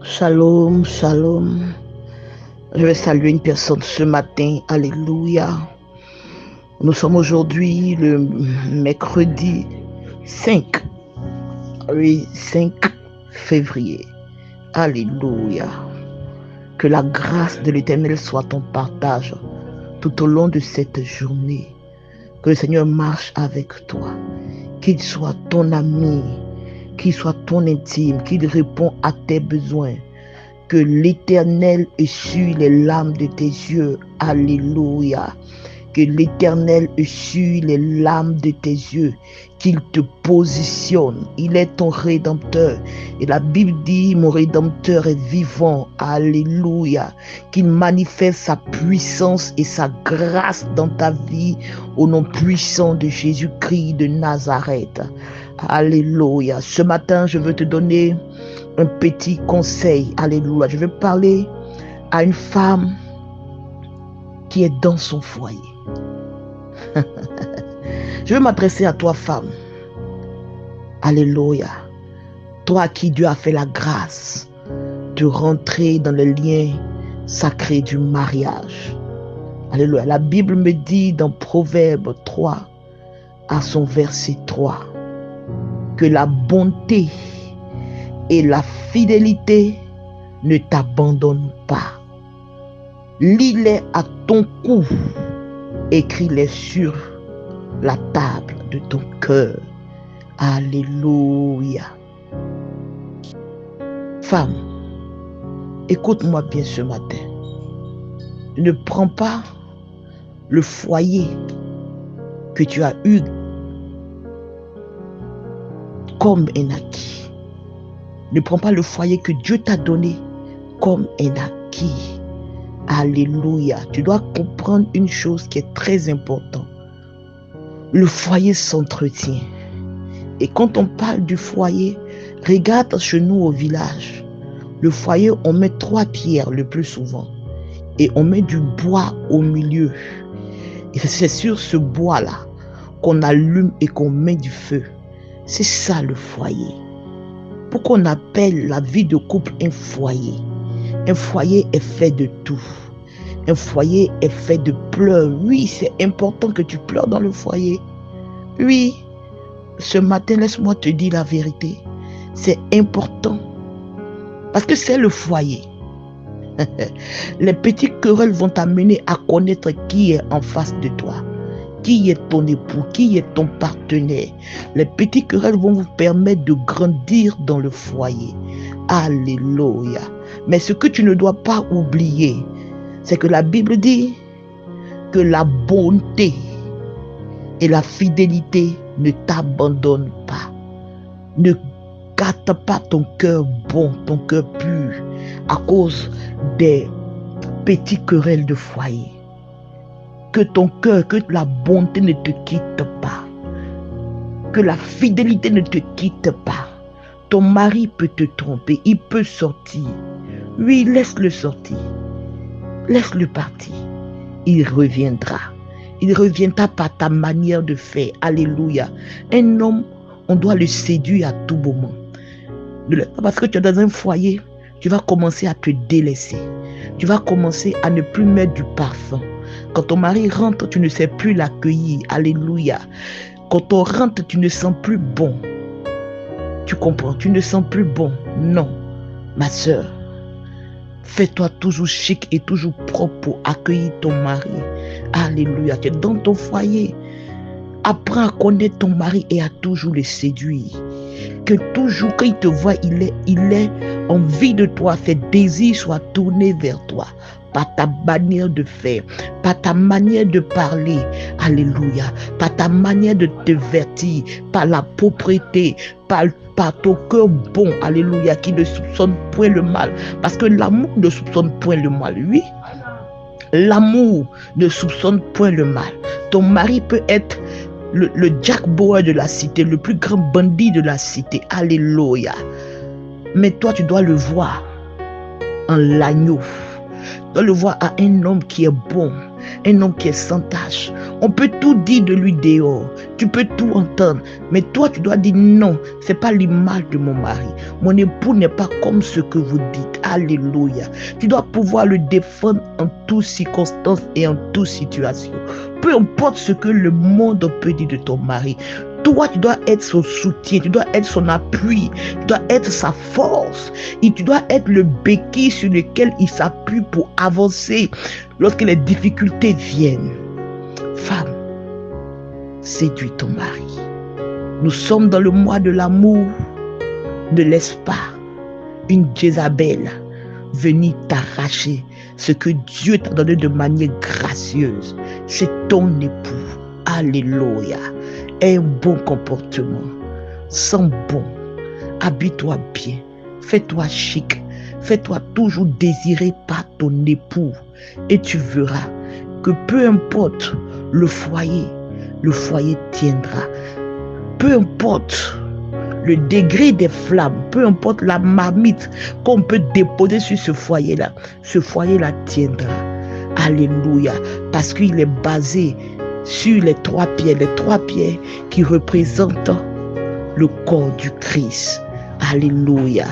Shalom, shalom. Je vais saluer une personne ce matin. Alléluia. Nous sommes aujourd'hui le mercredi 5. Oui, 5 février. Alléluia. Que la grâce de l'Éternel soit ton partage tout au long de cette journée. Que le Seigneur marche avec toi. Qu'il soit ton ami, qu'il soit ton intime, qu'il répond à tes besoins. Que l'Éternel essuie les larmes de tes yeux. Alléluia. Que l'Éternel essuie les larmes de tes yeux. Qu'il te positionne. Il est ton Rédempteur. Et la Bible dit, mon Rédempteur est vivant. Alléluia. Qu'il manifeste sa puissance et sa grâce dans ta vie au nom puissant de Jésus-Christ de Nazareth. Alléluia. Ce matin, je veux te donner un petit conseil. Alléluia. Je veux parler à une femme qui est dans son foyer. Je veux m'adresser à toi, femme. Alléluia. Toi à qui Dieu a fait la grâce de rentrer dans le lien sacré du mariage. Alléluia. La Bible me dit dans Proverbe 3, à son verset 3, que la bonté et la fidélité ne t'abandonnent pas. Lis-les à ton cou, écris-les sur la table de ton cœur. Alléluia. Femme, écoute-moi bien ce matin. Ne prends pas le foyer que tu as eu comme un acquis. Ne prends pas le foyer que Dieu t'a donné comme un acquis. Alléluia. Tu dois comprendre une chose qui est très importante. Le foyer s'entretient. Et quand on parle du foyer, regarde chez nous au village. Le foyer, on met 3 pierres le plus souvent. Et on met du bois au milieu. Et c'est sur ce bois-là qu'on allume et qu'on met du feu. C'est ça le foyer. Pourquoi on appelle la vie de couple un foyer? Un foyer est fait de tout. Un foyer est fait de pleurs. Oui, c'est important que tu pleures dans le foyer. Oui, ce matin, laisse-moi te dire la vérité. C'est important. Parce que c'est le foyer. Les petites querelles vont t'amener à connaître qui est en face de toi. Qui est ton époux, qui est ton partenaire. Les petites querelles vont vous permettre de grandir dans le foyer. Alléluia. Mais ce que tu ne dois pas oublier, c'est que la Bible dit que la bonté et la fidélité ne t'abandonnent pas. Ne gâte pas ton cœur bon, ton cœur pur, à cause des petites querelles de foyer. Que ton cœur, que la bonté ne te quitte pas. Que la fidélité ne te quitte pas. Ton mari peut te tromper, il peut sortir. Oui, laisse-le sortir. Laisse-le partir. Il reviendra. Il reviendra par ta manière de faire. Alléluia. Un homme, on doit le séduire à tout moment. Parce que tu es dans un foyer, tu vas commencer à te délaisser. Tu vas commencer à ne plus mettre du parfum. Quand ton mari rentre, tu ne sais plus l'accueillir. Alléluia. Quand on rentre, tu ne sens plus bon. Tu comprends? Tu ne sens plus bon. Non. Ma soeur, fais-toi toujours chic et toujours propre pour accueillir ton mari. Alléluia. Tu es dans ton foyer. Apprends à connaître ton mari et à toujours le séduire. Que toujours, quand il te voit, il est envie de toi. Ses désirs soient tournés vers toi. Par ta manière de faire, par ta manière de parler, alléluia, par ta manière de te vertir, par la propreté, par ton cœur bon, alléluia, qui ne soupçonne point le mal. Parce que l'amour ne soupçonne point le mal, oui. L'amour ne soupçonne point le mal. Ton mari peut être le Jack Bauer de la cité, le plus grand bandit de la cité, alléluia. Mais toi, tu dois le voir en l'agneau. Tu dois le voir à un homme qui est bon, un homme qui est sans tache. On peut tout dire de lui dehors, tu peux tout entendre, mais toi tu dois dire non, c'est pas l'image de mon mari. Mon époux n'est pas comme ce que vous dites. Alléluia. Tu dois pouvoir le défendre en toutes circonstances et en toutes situations. Peu importe ce que le monde peut dire de ton mari, toi, tu dois être son soutien, tu dois être son appui, tu dois être sa force et tu dois être le béquille sur lequel il s'appuie pour avancer lorsque les difficultés viennent. Femme, séduis ton mari. Nous sommes dans le mois de l'amour. Ne laisse pas une Jézabel venir t'arracher ce que Dieu t'a donné de manière gracieuse. C'est ton époux. Alléluia. Aie un bon comportement. Sens bon. Habille-toi bien. Fais-toi chic. Fais-toi toujours désirer par ton époux. Et tu verras que peu importe le foyer tiendra. Peu importe le degré des flammes, peu importe la marmite qu'on peut déposer sur ce foyer-là tiendra. Alléluia. Parce qu'il est basé sur les 3 pierres qui représentent le corps du Christ. Alléluia.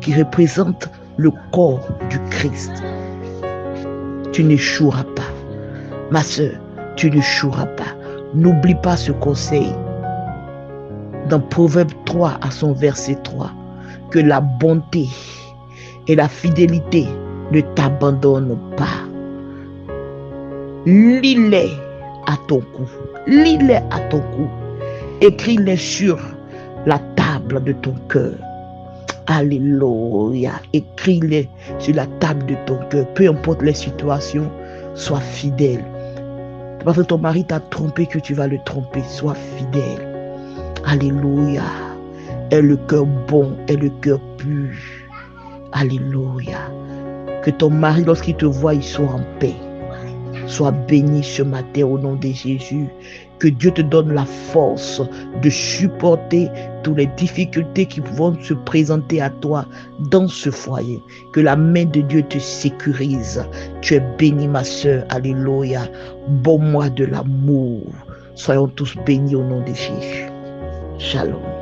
Qui représentent le corps du Christ. Tu n'échoueras pas. Ma soeur, tu n'échoueras pas. N'oublie pas ce conseil. Dans Proverbe 3 à son verset 3, que la bonté et la fidélité ne t'abandonnent pas. Lis-les à ton cou. Lis-les à ton cou. Écris-les sur la table de ton cœur. Alléluia. Écris-les sur la table de ton cœur. Peu importe les situations, sois fidèle. Parce que ton mari t'a trompé que tu vas le tromper. Sois fidèle. Alléluia. Aie le cœur bon, aie le cœur pur. Alléluia. Que ton mari, lorsqu'il te voit, il soit en paix. Sois béni ce matin au nom de Jésus. Que Dieu te donne la force de supporter toutes les difficultés qui vont se présenter à toi dans ce foyer. Que la main de Dieu te sécurise. Tu es béni, ma soeur. Alléluia. Bon mois de l'amour. Soyons tous bénis au nom de Jésus. Shalom.